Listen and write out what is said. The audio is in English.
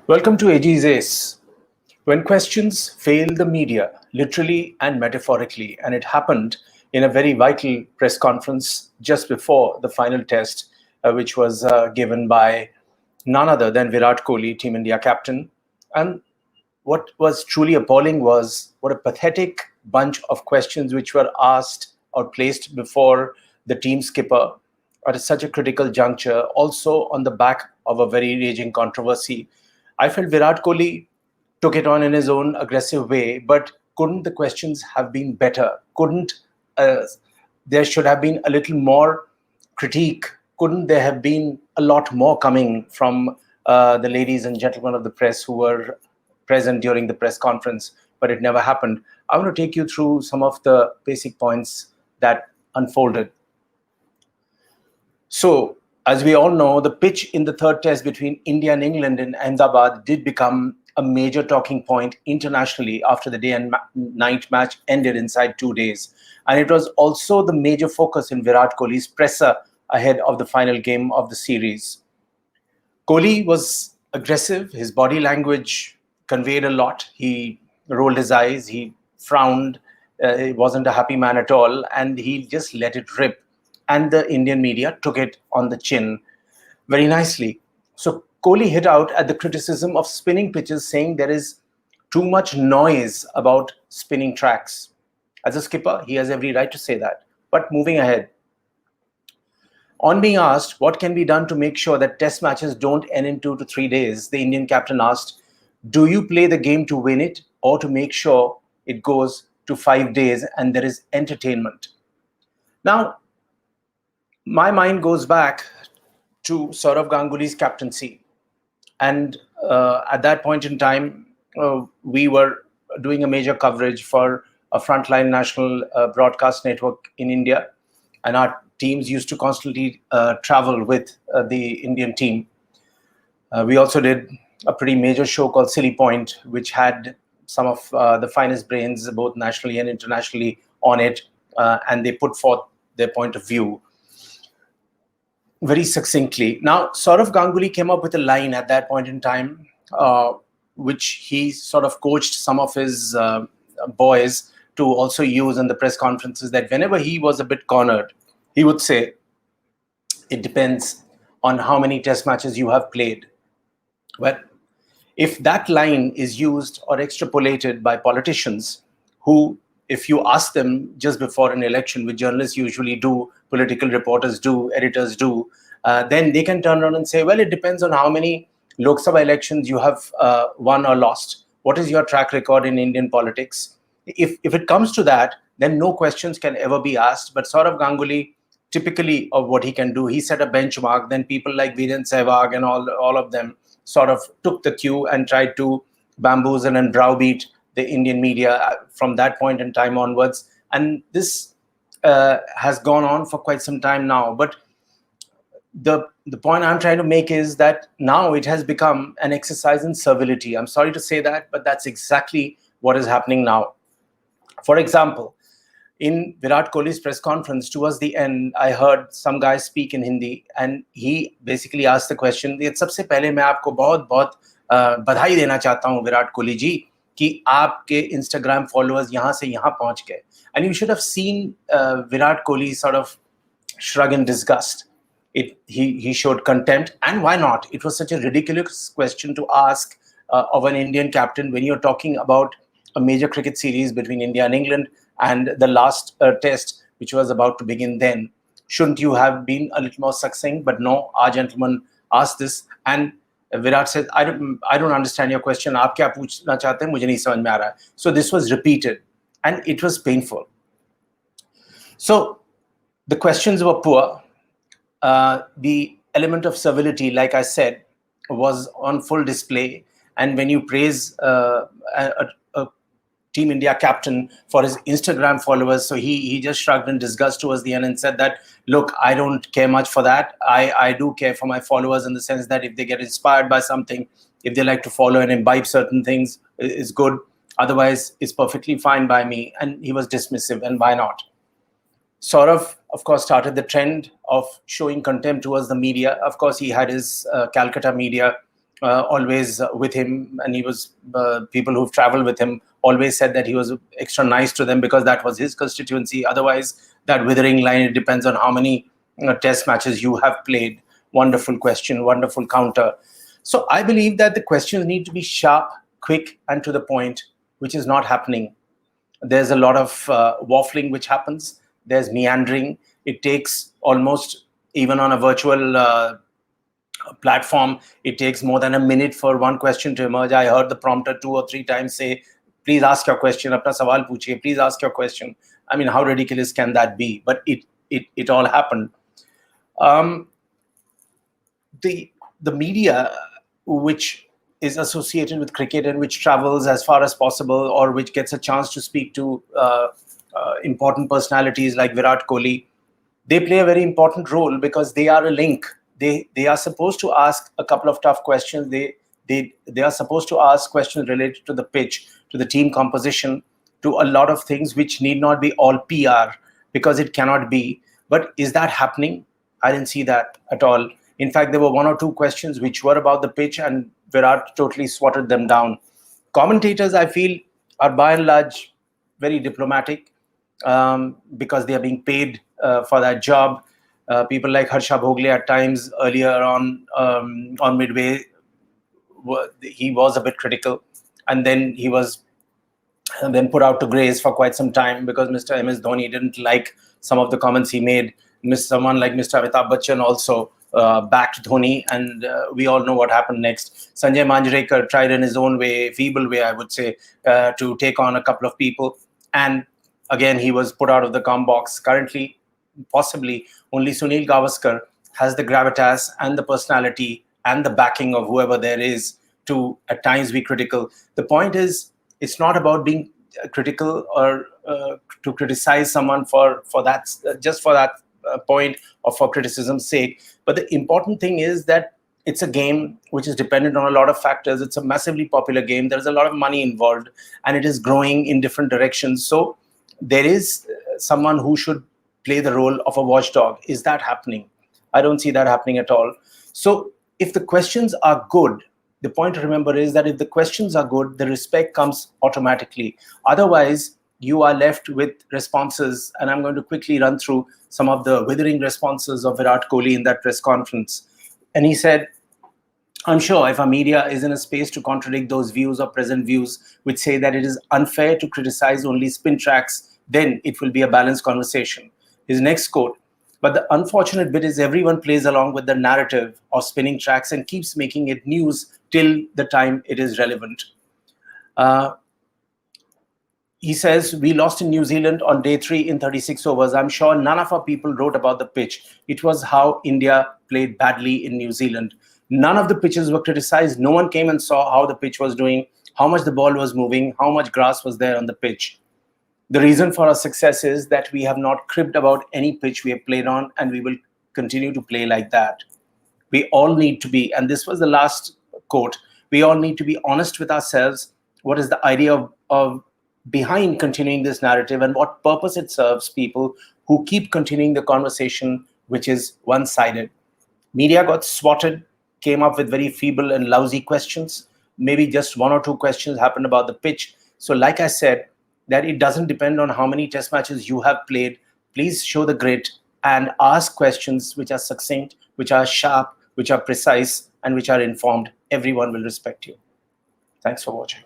Welcome to AG's Ace. When questions fail the media, literally and metaphorically, and it happened in a very vital press conference just before the final test, which was given by none other than Virat Kohli, Team India captain. And what was truly appalling was what a pathetic bunch of questions which were asked or placed before the team skipper at such a critical juncture, also on the back of a very raging controversy. I felt Virat Kohli took it on in his own aggressive way, but couldn't the questions have been better? Couldn't there should have been a little more critique? Couldn't there have been a lot more coming from the ladies and gentlemen of the press who were present during the press conference? But it never happened. I want to take you through some of the basic points that unfolded. So, as we all know, the pitch in the third test between India and England in Ahmedabad did become a major talking point internationally after the day and night match ended inside 2 days. And it was also the major focus in Virat Kohli's presser ahead of the final game of the series. Kohli was aggressive. His body language conveyed a lot. He rolled his eyes. He frowned. He wasn't a happy man at all. And he just let it rip. And the Indian media took it on the chin very nicely. So Kohli hit out at the criticism of spinning pitches, saying there is too much noise about spinning tracks. As a skipper, he has every right to say that. But moving ahead, on being asked what can be done to make sure that test matches don't end in 2 to 3 days, the Indian captain asked, do you play the game to win it or to make sure it goes to 5 days and there is entertainment? Now, my mind goes back to Sourav Ganguly's captaincy. And at that point in time, we were doing a major coverage for a frontline national broadcast network in India. And our teams used to constantly travel with the Indian team. We also did a pretty major show called Silly Point, which had some of the finest brains, both nationally and internationally, on it. And they put forth their point of view very succinctly. Now, Sourav Ganguly came up with a line at that point in time, which he sort of coached some of his boys to also use in the press conferences, that whenever he was a bit cornered, he would say, it depends on how many test matches you have played. Well, if that line is used or extrapolated by politicians who, if you ask them just before an election, which journalists usually do, political reporters do, editors do, then they can turn around and say, well, it depends on how many Lok Sabha elections you have won or lost. What is your track record in Indian politics? If it comes to that, then no questions can ever be asked. But Sourav Ganguly, typically of what he can do, he set a benchmark. Then people like Viren Sehwag and all of them sort of took the cue and tried to bamboozle and browbeat the Indian media from that point in time onwards. And this has gone on for quite some time now. But the point I'm trying to make is that now it has become an exercise in servility. I'm sorry to say that, but that's exactly what is happening now. For example, in Virat Kohli's press conference, towards the end, I heard some guy speak in Hindi, and he basically asked the question, सबसे पहले मैं आपको बहुत बधाई देना चाहता हूँ विराट कोहली जी कि आपके Instagram followers यहाँ से यहाँ पहुँच गए. And you should have seen Virat Kohli sort of shrug in disgust. He showed contempt, and why not? It was such a ridiculous question to ask of an Indian captain when you're talking about a major cricket series between India and England and the last test, which was about to begin then. Shouldn't you have been a little more succinct? But no, our gentleman asked this, and Virat said, I don't understand your question. आप क्या पूछना चाहते हैं? मुझे नहीं समझ में आ रहा है. So this was repeated, and it was painful. So the questions were poor. The element of servility, like I said, was on full display. And when you praise a Team India captain for his Instagram followers, so he just shrugged in disgust towards the end and said that, look, I don't care much for that. I do care for my followers in the sense that if they get inspired by something, if they like to follow and imbibe certain things, it's good. Otherwise, it's perfectly fine by me. And he was dismissive, and why not? Sourav, of course, started the trend of showing contempt towards the media. Of course, he had his Calcutta media always with him, and he was people who've traveled with him always said that he was extra nice to them because that was his constituency. Otherwise, that withering line, it depends on how many test matches you have played. Wonderful question, wonderful counter. So I believe that the questions need to be sharp, quick, and to the point, which is not happening. There's a lot of waffling which happens. There's meandering. It takes almost, even on a virtual platform, it takes more than a minute for one question to emerge. I heard the prompter 2 or 3 times say, please ask your question, apna sawal puchiye, please ask your question. I mean, how ridiculous can that be? But it all happened. The media, which is associated with cricket and which travels as far as possible, or which gets a chance to speak to important personalities like Virat Kohli, they play a very important role because they are a link. They are supposed to ask a couple of tough questions. They are supposed to ask questions related to the pitch, to the team composition, to a lot of things which need not be all PR, because it cannot be. But is that happening? I didn't see that at all. In fact, there were 1 or 2 questions which were about the pitch, and Virat totally swatted them down. Commentators, I feel, are by and large very diplomatic because they are being paid for that job. People like Harsha Bhogle at times earlier on midway, he was a bit critical, and then he was then put out to grace for quite some time because Mr. MS Dhoni didn't like some of the comments he made. Someone like Mr. Amitabh Bachchan also backed Dhoni, and we all know what happened next. Sanjay Manjrekar tried in his own way, feeble way, I would say, to take on a couple of people, and again he was put out of the com box. Currently, possibly only Sunil Gavaskar has the gravitas and the personality and the backing of whoever there is to at times be critical. The point is, it's not about being critical or to criticize someone for that, just for that point or for criticism's sake. But the important thing is that it's a game which is dependent on a lot of factors. It's a massively popular game. There's a lot of money involved, and it is growing in different directions. So there is someone who should play the role of a watchdog. Is that happening? I don't see that happening at all. So if the questions are good, the point to remember is that if the questions are good, the respect comes automatically. Otherwise, you are left with responses, and I'm going to quickly run through some of the withering responses of Virat Kohli in that press conference. And he said, I'm sure if our media is in a space to contradict those views or present views which say that it is unfair to criticize only spin tracks, then it will be a balanced conversation. His next quote, but the unfortunate bit is everyone plays along with the narrative of spinning tracks and keeps making it news till the time it is relevant. He says, we lost in New Zealand on day 3 in 36 overs. I'm sure none of our people wrote about the pitch. It was how India played badly in New Zealand. None of the pitches were criticized. No one came and saw how the pitch was doing, how much the ball was moving, how much grass was there on the pitch. The reason for our success is that we have not cribbed about any pitch we have played on, and we will continue to play like that. We all need to be, and this was the last quote, we all need to be honest with ourselves. What is the idea of behind continuing this narrative, and what purpose it serves people who keep continuing the conversation, which is one-sided. Media got swatted, came up with very feeble and lousy questions. Maybe just 1 or 2 questions happened about the pitch. So like I said, that it doesn't depend on how many test matches you have played. Please show the grit and ask questions which are succinct, which are sharp, which are precise, and which are informed. Everyone will respect you. Thanks for watching.